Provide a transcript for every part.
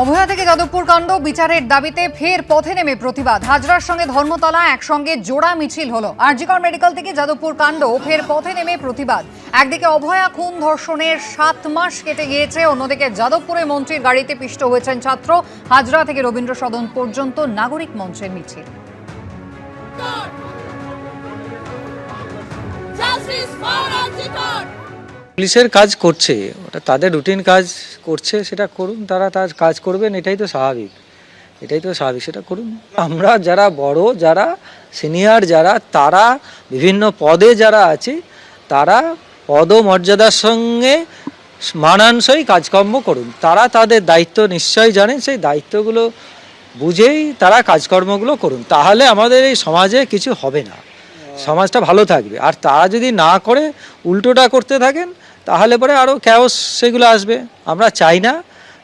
অভয়া থেকে যাদবপুর কাণ্ড বিচারের দাবিতে ফের পথে নেমে প্রতিবাদ। হাজরার সঙ্গে ধর্মতলা একসঙ্গে জোড়া মিছিল হলো। আরজিকর মেডিকেল থেকে যাদবপুর কাণ্ড ফের পথে নেমে প্রতিবাদ। একদিকে অভয়া খুন ধর্ষণের 7 মাস কেটে গিয়েছে, অন্যদিকে যাদবপুরে মন্ত্রীর গাড়িতে পিষ্ট হয়েছেন ছাত্র। হাজরা থেকে রবীন্দ্র সদন পর্যন্ত নাগরিক মঞ্চের মিছিল। পুলিশের কাজ করছে, ওটা তাদের রুটিন কাজ করছে, সেটা করুন, তারা তার কাজ করবেন, এটাই তো স্বাভাবিক, সেটা করুন। আমরা যারা বড়, যারা সিনিয়র, তারা বিভিন্ন পদে যারা আছে, তারা পদমর্যাদার সঙ্গে মানানসই কাজকর্ম করুন। তারা তাদের দায়িত্ব নিশ্চয়ই জানেন, সেই দায়িত্বগুলো বুঝেই তারা কাজকর্মগুলো করুন। তাহলে আমাদের এই সমাজে কিছু হবে না, সমাজটা ভালো থাকবে। আর তারা যদি না করে উল্টোটা করতে থাকেন, তাহলে পরে আরও ক্যাওস সেগুলো আসবে। আমরা চাই না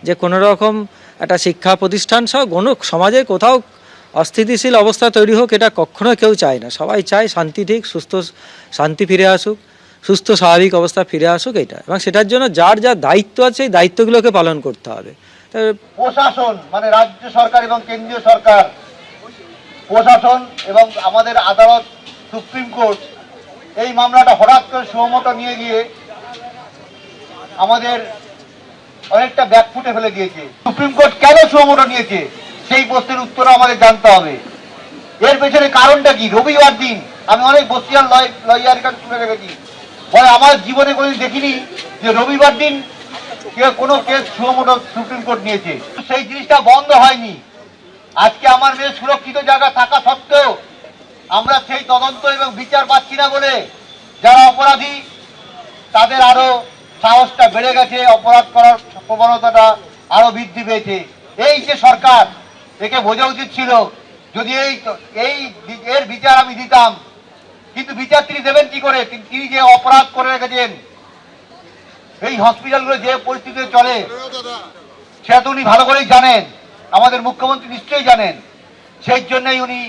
যে কোনো রকম একটা শিক্ষা প্রতিষ্ঠান সহ সমাজে কোথাও অস্থিতিশীল অবস্থা তৈরি হোক, এটা কখনো কেউ চায় না। সবাই চায় শান্তি, ঠিক সুস্থ শান্তি ফিরে আসুক, সুস্থ স্বাভাবিক অবস্থা ফিরে আসুক, এটা। এবং সেটার জন্য যার যা দায়িত্ব আছে, সেই দায়িত্বগুলোকে পালন করতে হবে। প্রশাসন মানে রাজ্য সরকার এবং কেন্দ্রীয় সরকার, প্রশাসন এবং আমাদের আদালত, সুপ্রিম কোর্ট এই মামলাটা হঠাৎ করে সুমোটো নিয়ে গিয়ে আমাদের অনেকটা ব্যাকফুটে ফেলে দিয়েছে। সুপ্রিম কোর্ট কেন সুমোটো নিয়েছে সেই প্রশ্নের উত্তর আমাদের জানতে হবে। এর পেছনে কারণটা কি? রবিবার দিন আমি অনেক বস্তিয়ান লয়ারের কাছে শুনে রেখেছি, বলে আমার জীবনে কোনোদিন দেখিনি যে রবিবার দিন কোনো কেস সুমোটো সুপ্রিম কোর্ট নিয়েছে। সেই জিনিসটা বন্ধ হয়নি। আজকে আমার মেয়ে সুরক্ষিত জায়গা থাকা সত্ত্বেও আমরা সেই তদন্ত এবং বিচার পাচ্ছি না বলে যারা অপরাধী তাদের আরো সাহসটা বেড়ে গেছে, অপরাধ করার প্রবণতাটা আরো বৃদ্ধি পেয়েছে। এই যে সরকার, একে বোঝা উচিত ছিল যদি এর বিচার আমি দিতাম, কিন্তু বিচার তিনি দেবেন কি করে? তিনি যে অপরাধ করে রেখেছেন, এই হসপিটালগুলো যে পরিস্থিতিতে চলে সেটা তো উনি ভালো করেই জানেন, আমাদের মুখ্যমন্ত্রী নিশ্চয়ই জানেন। সেই জন্যই উনি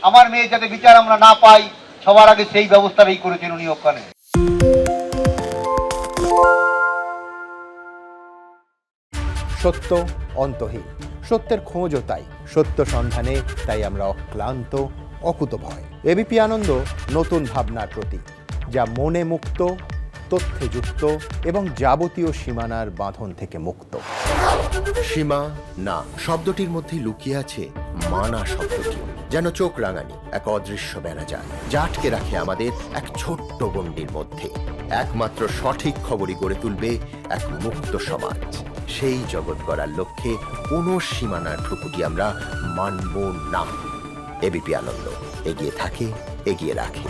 আমার মেয়ে যাতে বিচার আমরা না পাই, সবার আগে সেই ব্যবস্থাটাই করেছেন উনি ওখানে। সত্য অন্তহীন, সত্যের খোঁজও তাই, সত্য সন্ধানে তাই আমরা অক্লান্ত, অকুতভয়। এবিপি আনন্দ নতুন ভাবনার প্রতীক, যা মনে মুক্ত, তথ্যে যুক্ত এবং যাবতীয় সীমানার বাঁধন থেকে মুক্ত। সীমা না শব্দটির মধ্যে লুকিয়ে আছে মানা শব্দটি, যেন চোখ রাঙানি এক অদৃশ্য বেড়াজাল, যা আটকে রাখে আমাদের এক ছোট্ট গণ্ডির মধ্যে। একমাত্র সঠিক খবরই গড়ে তুলবে এক মুক্ত সমাজ। সেই জগৎ গড়ার লক্ষ্যে কোনো সীমানার ঠুকুটি আমরা মানব না। এবিপি আনন্দ এগিয়ে থাকে, এগিয়ে রাখে।